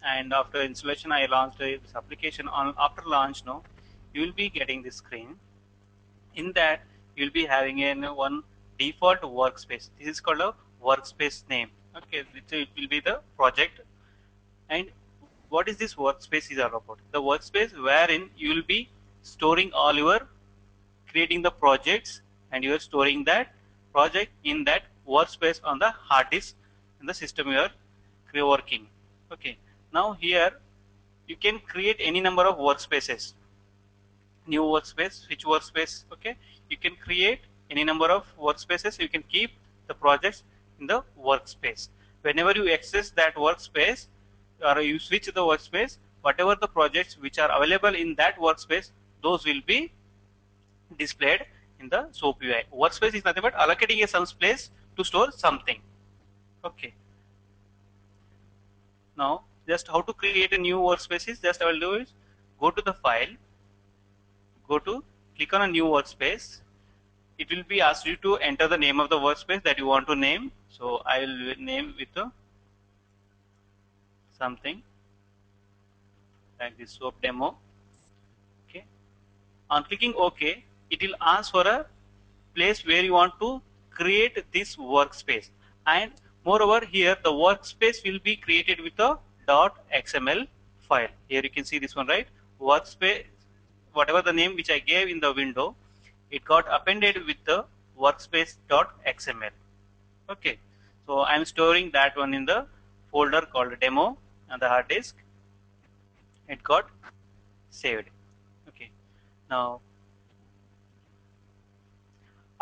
and after installation I launched this application. On after launch now you will be getting this screen. In that you will be having one default workspace. This is called a workspace name. Okay, it will be the project. And what is this workspace is all about? The workspace wherein you will be storing all your creating the projects, and you are storing that project in that workspace on the hard disk in the system you are working. Okay, now here you can create any number of workspaces. New workspace, switch workspace. Okay, you can create any number of workspaces. You can keep the projects in the workspace. Whenever you access that workspace or you switch the workspace, whatever the projects which are available in that workspace, those will be displayed in the SOAP UI. Workspace is nothing but allocating a some place to store something. Okay, now just how to create a new workspace is just I will do is go to the file, go to click on a new workspace. It will be asked you to enter the name of the workspace that you want to name. So I will name with something like this SOAP demo. Okay, on clicking OK, it will ask for a place where you want to create this workspace. And moreover here the workspace will be created with a .xml file. Here you can see this one, right? Workspace, whatever the name which I gave in the window, it got appended with the workspace.xml. Okay, so I'm storing that one in the folder called demo on the hard disk. It got saved. Okay, now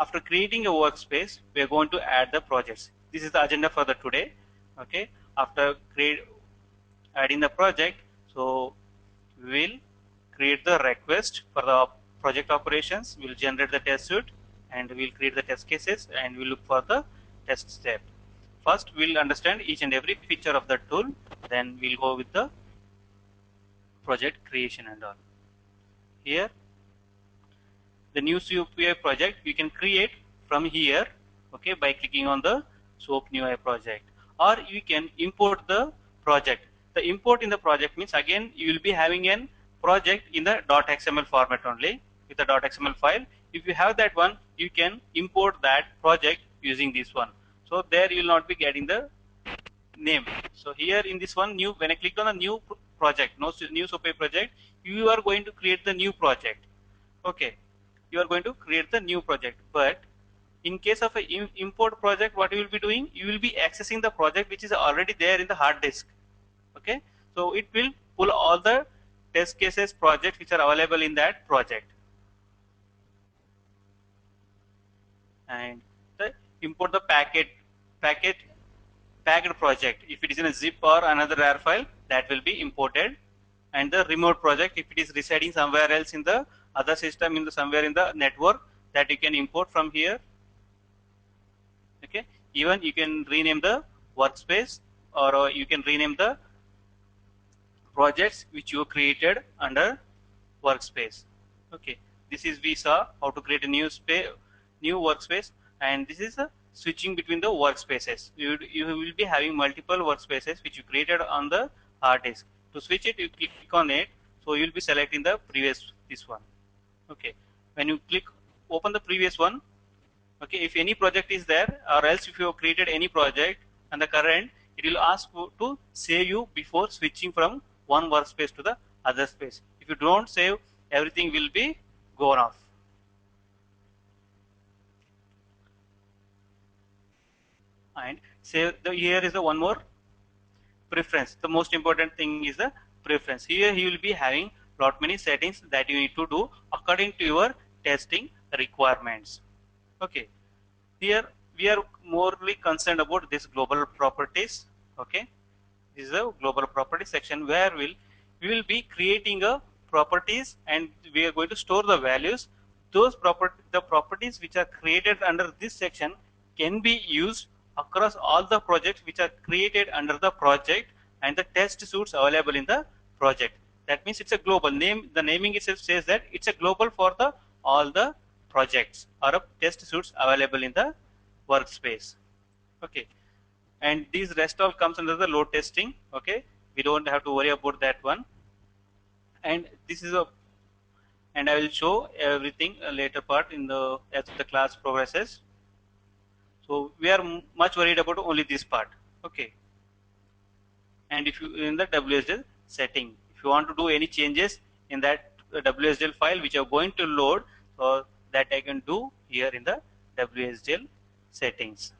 after creating a workspace, we are going to add the projects. This is the agenda for the today. Okay, after adding the project, so we will create the request for the project operations. We will generate the test suite, and we will create the test cases, and we will look for the test step. First, we will understand each and every feature of the tool. Then we will go with the project creation and all. Here, the new SOAP UI project you can create from here. Okay, by clicking on the SOAP new UI project, or you can import the project. The import in the project means again you will be having an project in the .xml format only with the .xml file. If you have that one, you can import that project using this one. So there you will not be getting the name. So here in this one new, when I clicked on a new project, no new SOAP UI project, you are going to create the new project. Okay, you are going to create the new project. But in case of a import project, what you will be doing, you will be accessing the project which is already there in the hard disk. Okay, so it will pull all the test cases projects which are available in that project, and the import the packet packed project. If it is in a zip or another RAR file, that will be imported. And the remote project, if it is residing somewhere else in the other system, in the somewhere in the network, that you can import from here. Okay, even you can rename the workspace, or you can rename the projects which you created under workspace. Okay, this is we saw how to create a new workspace, and this is a switching between the workspaces. You will be having multiple workspaces which you created on the hard disk. To switch it, you click on it, so you will be selecting the previous this one. Okay, when you click open the previous one, okay, if any project is there, or else if you have created any project and the current, it will ask to save you before switching from one workspace to the other space. If you don't save, everything will be gone off. And save here is the one more preference. The most important thing is the preference. Here you will be having lot many settings that you need to do according to your testing requirements. Okay, here we are morely concerned about this global properties. Okay, this is a global property section where we will be creating a properties, and we are going to store the values. Those the properties which are created under this section can be used across all the projects which are created under the project and the test suites available in the project. That means it's a global name. The naming itself says that it's a global for the all the projects or test suites available in the workspace. Okay, and these rest all comes under the load testing. Okay, we don't have to worry about that one. And this is a, and I will show everything later part in the as the class progresses. So we are much worried about only this part. Okay. And if you in the WSDL setting, if you want to do any changes in that WSDL file which are going to load, so that I can do here in the WSDL settings.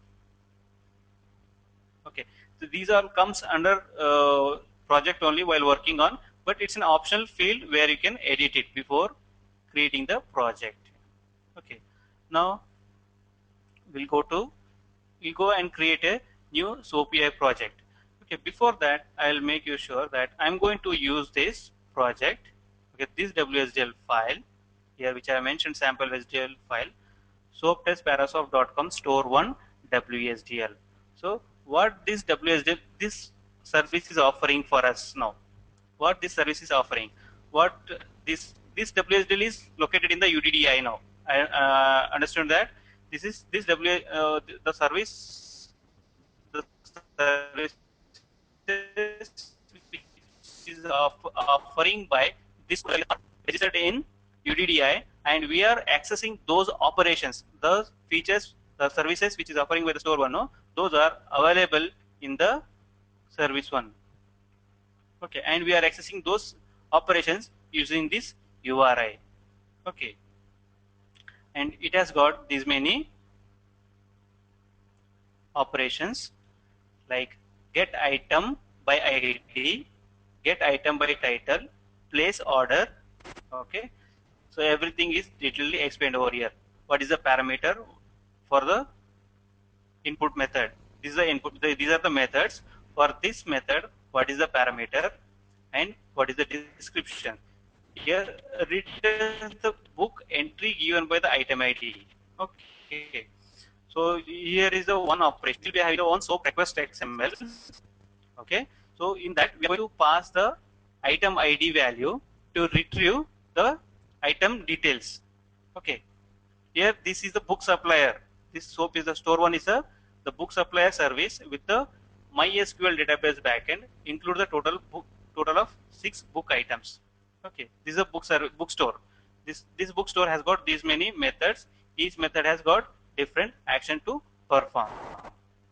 Okay, so these all comes under project only while working on, but it's an optional field where you can edit it before creating the project. Okay, now we'll go and create a new SOAP-AI project. Okay, before that I'll make you sure that I'm going to use this project. Okay, this WSDL file here which I mentioned, sample WSDL file, soaptestparasoft.com store one WSDL. So what this WSDL, this service is offering for us now, what this service is offering, what this WSDL is located in the UDDI now. I understand that this is this the service, the service which is offering by this registered in UDDI, and we are accessing those operations, the features, the services which is offering by the store one. No, those are available in the service one. Okay, and we are accessing those operations using this URI. Okay, and it has got these many operations like get item by ID, get item by title, place order. Okay, so everything is literally explained over here. What is the parameter for the input method? This is the input. These are the methods for this method. What is the parameter and what is the description? Here returns the book entry given by the item ID. Okay. So here is the one operation. We have the one SOAP request XML. Okay. So in that we are going to pass the item ID value to retrieve the item details. Okay. Here this is the book supplier. This SOAP is the store one is the book supplier service with the MySQL database backend, include the total of 6 book items. Okay, this is a bookstore. This bookstore has got these many methods. Each method has got different action to perform.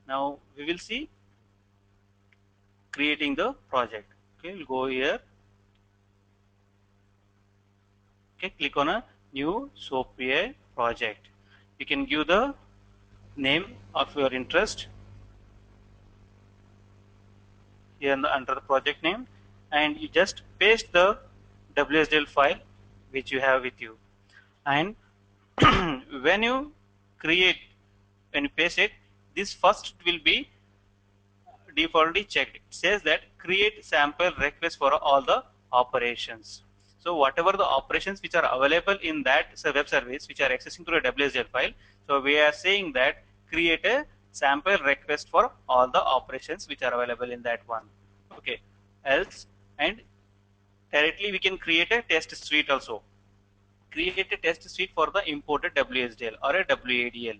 Now we will see creating the project. Okay, we'll go here. Okay, click on a new SOAP-AI project. You can give the name of your interest here under the project name, and you just paste the WSDL file which you have with you. And when you create, when you paste it, this first will be defaultly checked. It says that create sample request for all the operations. So whatever the operations which are available in that web service which are accessing to the WSDL file, so we are saying that create a sample request for all the operations which are available in that one. Okay, else, and directly we can create a test suite also. Create a test suite for the imported WSDL or a WADL.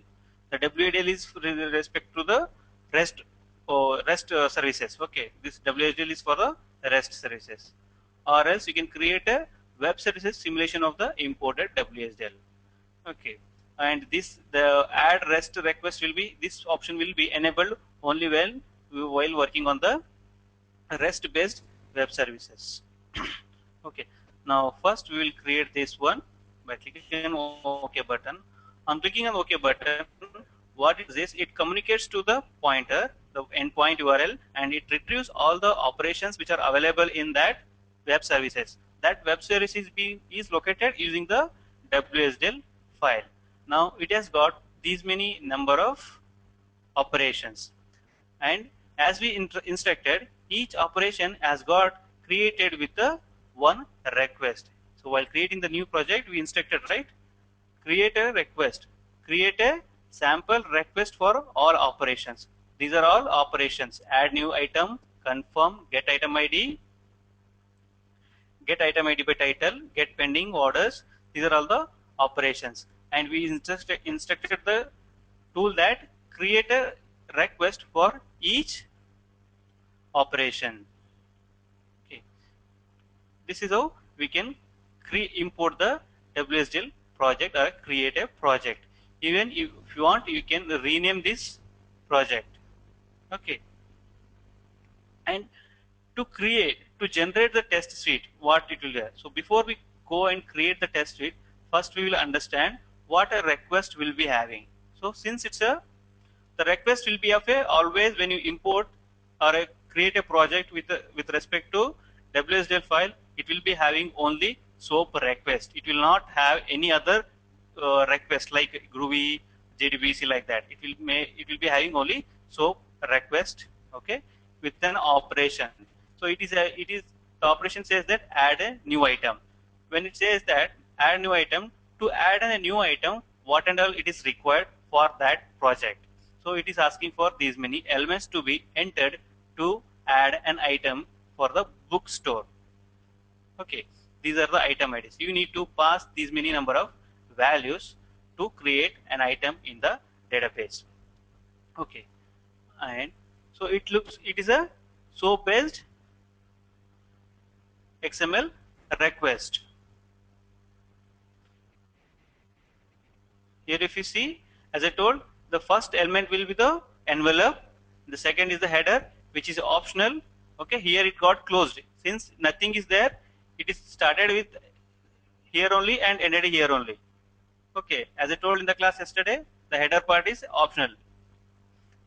The WADL is with respect to the REST or REST services. Okay, this WSDL is for the REST services. Or else you can create a web services simulation of the imported WSDL. Okay, and this the add REST request will be, this option will be enabled only while working on the REST based web services. Okay, now first we will create this one by clicking on OK button. On clicking on OK button, what is this? It communicates to the pointer, the endpoint URL, and it retrieves all the operations which are available in that web services. That web service is located using the WSDL file. Now it has got these many number of operations, and as we instructed, each operation has got created with the one request. So while creating the new project, we instructed, right, create a request, create a sample request for all operations. These are all operations: add new item, confirm, get item ID, get item ID by title, get pending orders. These are all the operations, and we instructed the tool that create a request for each operation. this is how we can import the WSDL project or create a project. Even if you want, you can rename this project. Okay. And to generate the test suite, what it will do. So before we go and create the test suite, first we will understand what a request will be having. So since it's a the request will be of a always when you import or create a project with respect to WSDL file, it will be having only SOAP request. It will not have any other request like Groovy, JDBC like that. It will be having only SOAP request. Okay, with an operation. So it is the operation says that add a new item. When it says that add new item, to add a new item, what and all it is required for that project. So it is asking for these many elements to be entered to add an item for the bookstore. Okay, these are the item IDs. You need to pass these many number of values to create an item in the database. Okay, and so it is a SOAP based XML request. Here if you see, as I told, the first element will be the envelope, the second is the header, which is optional. Okay, here it got closed. Since nothing is there, it is started with here only and ended here only. Okay, as I told in the class yesterday, the header part is optional.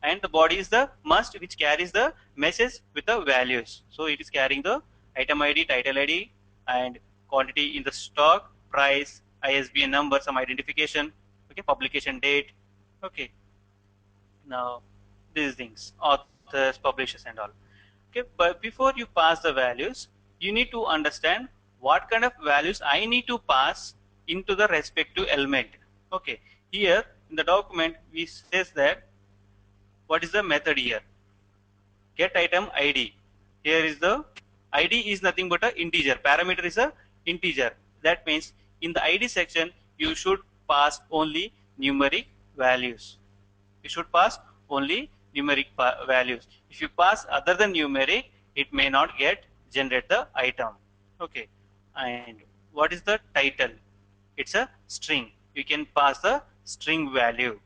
And the body is the must, which carries the message with the values. So it is carrying the item ID, title ID, and quantity in the stock, price, ISBN number, some identification, okay, publication date. Okay, now these things, authors, publishers, and all. Okay, but before you pass the values, you need to understand what kind of values I need to pass into the respective element. Okay, here in the document we says that what is the method here? Get item ID. Here is the ID is nothing but a integer. Parameter is a integer. That means in the ID section you should pass only numeric values. You should pass only numeric values. If you pass other than numeric, it may not get generate the item. Okay. And what is the title? It's a string. You can pass the string value.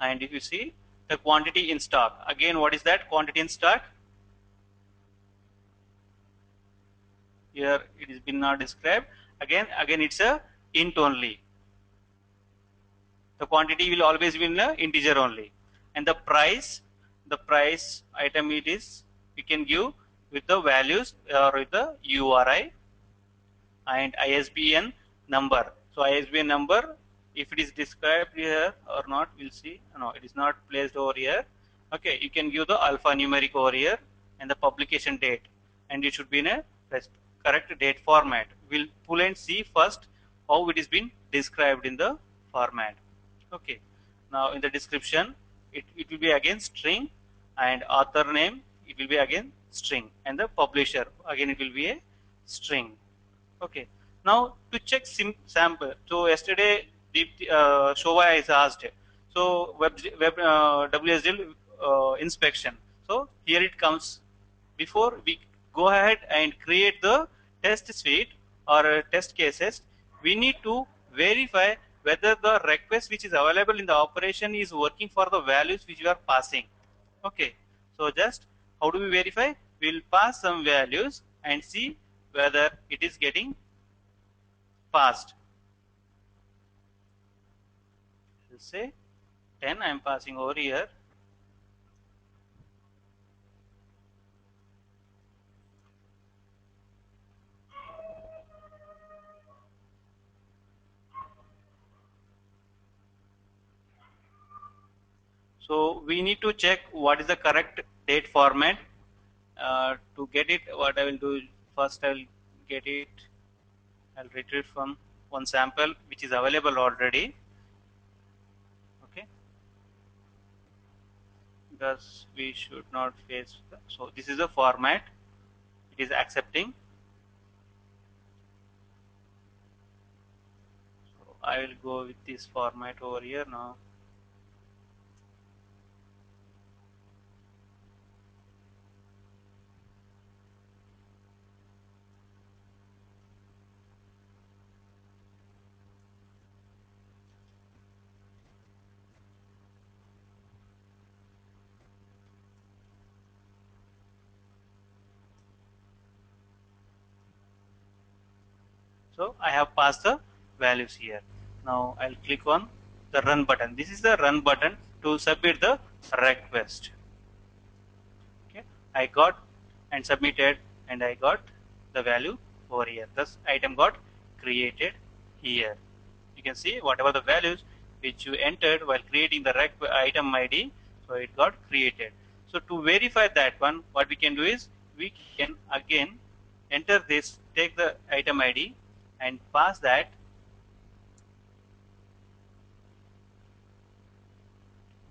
And if you see the quantity in stock, again, what is that quantity in stock? Here it is been not described. Again, it's a int only. The quantity will always be in the integer only. And the price item it is, we can give with the values or with the URI and ISBN number. So ISBN number, if it is described here or not, we'll see. No, it is not placed over here. Okay, you can give the alphanumeric over here and the publication date, and it should be in a correct date format. We'll pull and see first how it is been described in the format. Okay, now in the description, it will be again string, and author name it will be again string, and the publisher again it will be a string. Okay. Now to check sample. So yesterday Shova is asked. So web WSDL inspection. So here it comes. Before we go ahead and create the test suite or test cases, we need to verify whether the request which is available in the operation is working for the values which you are passing. Okay. So just how do we verify? We'll pass some values and see whether it is getting passed. Let's say 10 I am passing over here. So we need to check what is the correct date format. To get it, what I will do first, I will get it. I'll retrieve from one sample which is available already. Okay, because we should not face. So this is the format. It is accepting. So I will go with this format over here now. So I have passed the values here. Now I'll click on the run button. This is the run button to submit the request. Okay, I got and submitted, and I got the value over here. This item got created here. You can see whatever the values which you entered while creating the item ID, so it got created. So to verify that one, what we can do is we can again enter this, take the item ID and pass that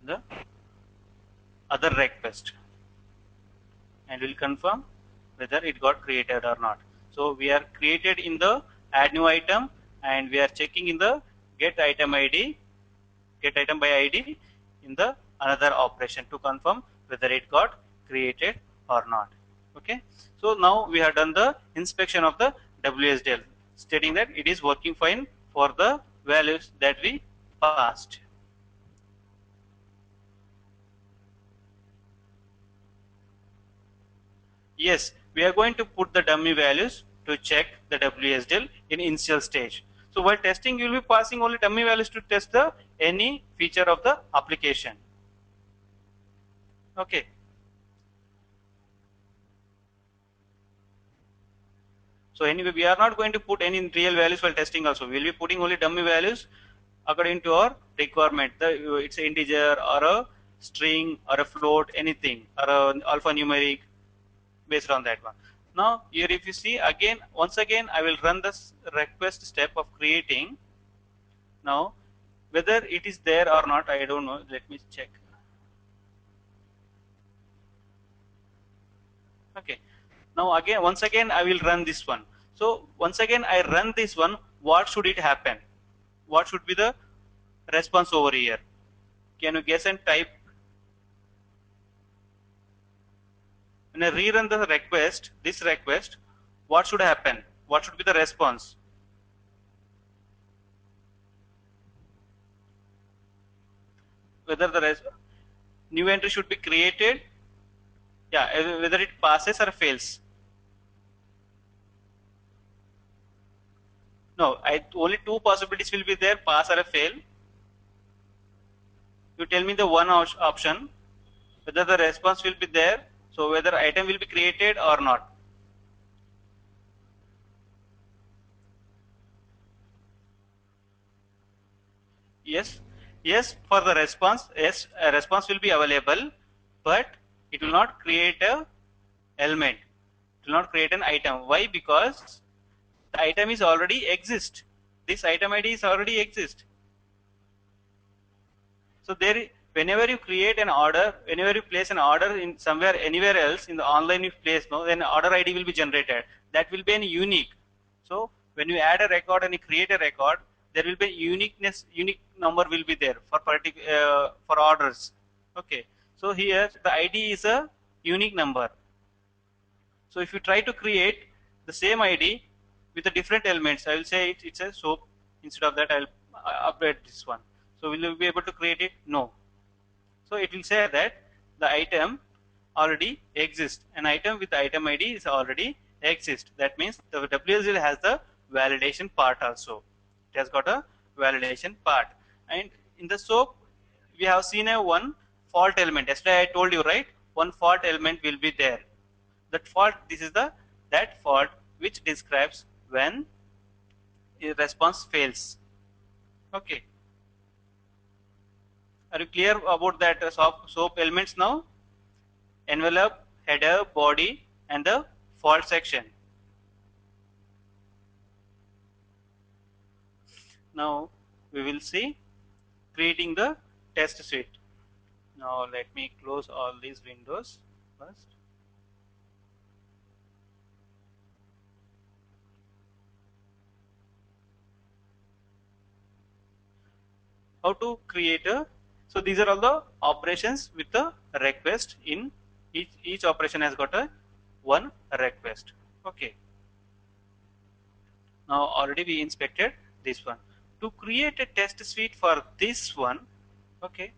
the other request, and we'll confirm whether it got created or not. So we are created in the add new item, and we are checking in the get item ID, get item by ID in the another operation to confirm whether it got created or not. Okay, so now we have done the inspection of the WSDL, stating that it is working fine for the values that we passed. Yes, we are going to put the dummy values to check the WSDL in initial stage. So while testing, you will be passing only dummy values to test the any feature of the application. Okay. So anyway, we are not going to put any real values while testing also. We will be putting only dummy values according to our requirement. It's an integer or a string or a float, anything, or a alphanumeric, based on that one. Now here if you see again, once again I will run this request step of creating. Now whether it is there or not, I don't know. Let me check. Okay. Now again, once again I will run this one. So once again I run this one, what should it happen? What should be the response over here? Can you guess and type? When I rerun the request, this request, what should happen? What should be the response? Whether the new entry should be created, yeah, whether it passes or fails. No, only two possibilities will be there, pass or a fail. You tell me the one option, whether the response will be there, so whether item will be created or not. Yes, yes, for the response, yes, a response will be available, but it will not create a element. It will not create an item. Why? Because the item is already exist. This item ID is already exist. So there, whenever you create an order, whenever you place an order in somewhere, anywhere else in the online you place, no, then order ID will be generated. That will be an unique. So when you add a record and you create a record, there will be uniqueness, unique number will be there for for orders. Okay. So here the ID is a unique number. So if you try to create the same ID with the different elements, I will say it's a soap. Instead of that, I'll update this one. So will you be able to create it? No. So it will say that the item already exists. An item with item ID is already exist. That means the WSDL has the validation part also. It has got a validation part. And in the SOAP, we have seen a one fault element. Yesterday I told you, right? One fault element will be there. That fault, this is the that fault which describes when a response fails. Okay. Are you clear about that SOAP elements now? Envelope, header, body, and the fault section. Now we will see creating the test suite. Now let me close all these windows first. How to create a, so these are all the operations with the request. In each operation has got a one request. Okay. Now already we inspected this one. To create a test suite for this one, okay,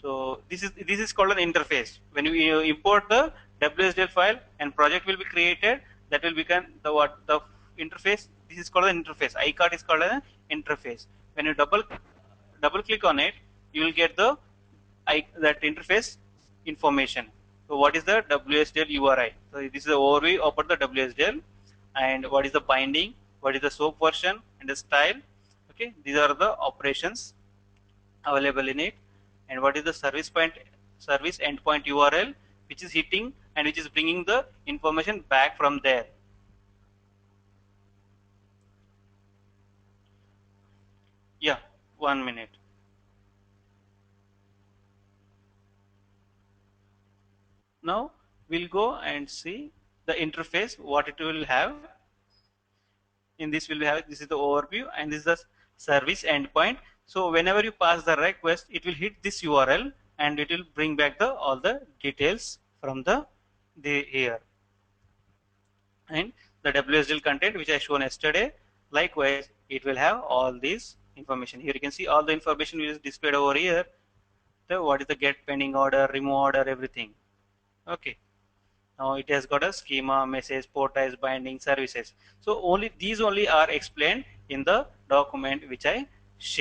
so this is called an interface. When you import the WSDL file and project will be created, that will become the what the interface. This is called an interface. iCart is called an interface. When you double click on it, you will get the that interface information. So what is the WSDL URI? So this is the overview about the WSDL, and what is the binding, what is the SOAP version and the style. Okay, these are the operations available in it, and what is the service endpoint URL, which is hitting and which is bringing the information back from there. Yeah, 1 minute. Now we'll go and see the interface what it will have. In this will have, this is the overview and this is the service endpoint. So whenever you pass the request, it will hit this URL and it will bring back the all the details from the here. And the WSDL content which I shown yesterday, likewise it will have all these information. Here you can see all the information is displayed over here. The what is the get pending order, remove order, everything. Okay. Now it has got a schema, message, port types, binding, services. So only these only are explained in the document which I shared.